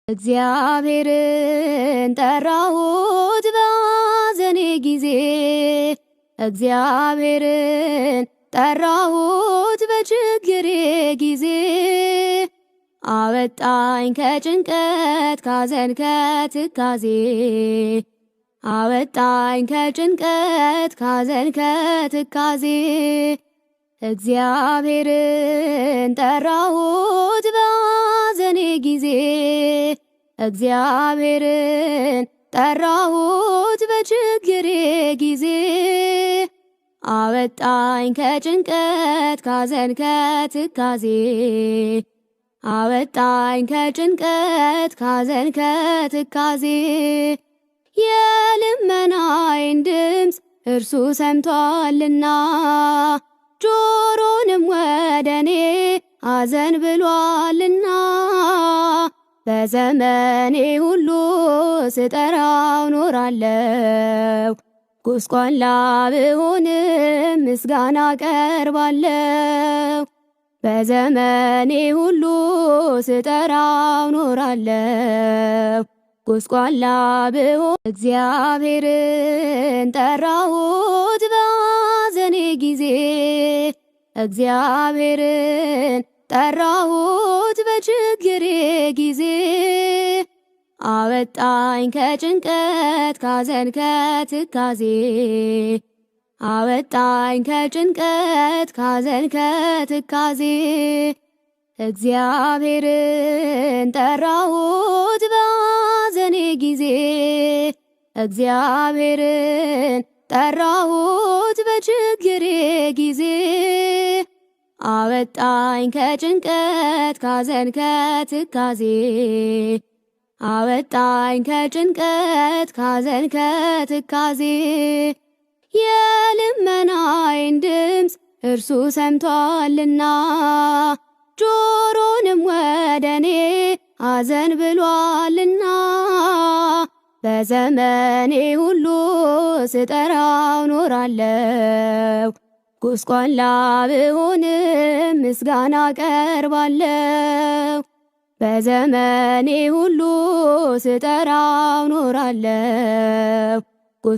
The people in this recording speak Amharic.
እግዚአብሔርን ጠራሁት በሐዘኔ ጊዜ እግዚአብሔርን ጠራሁት በችግሬ ጊዜ አወጣኝ ከጭንቀት ካዘን ከትካዜ አወጣኝ ከጭንቀት ካዘን ከትካዜ እግዚአብሔርን ጠራሁት በሐዘኔ ጊዜ እግዚአብሔርን ጠራሁት በችግሬ ጊዜ አወጣኝ ከጭንቀት ካዘን ከትካዜ አወጣኝ ከጭንቀት ካዘን ከትካዜ የልመናዬን ድምፅ እርሱ ሰምቷልና ጆሮንም ወደኔ አዘንብሏልና በዘመኔ ሁሉ ስጠራው ኖራለሁ ጎስቋላ ብሆንም ምስጋና ቀርባለሁ በዘመኔ ሁሉ ስጠራው ኖራለሁ ጎስቋላ ብሆን እግዚአብሔርን ጠራሁት በሐዘኔ ጊዜ እግዚአብሔርን ጠራሁት በችግሬ ጊዜ አወጣኝ ከጭንቀት ካዘን ከትካዜ አወጣኝ ከጭንቀት ካዘን ከትካዜ እግዚአብሔርን ጠራሁት በሐዘኔ ጊዜ እግዚአብሔርን ጠራሁት በችግሬ ጊዜ አወጣኝ ከጭንቀት ካዘን ከትካዜ አወጣኝ ከጭንቀት ካዘን ከትካዜ የልመናዬን ድምፅ እርሱ ሰምቷልና ጆሮንም ወደኔ አዘንብሏልና በዘመኔ ሁሉ ስጠራው ኖራለሁ ጎስቋላ ብሆንም ምስጋና ቀርባለሁ በዘመኔ ሁሉ ስጠራው ኖራለሁ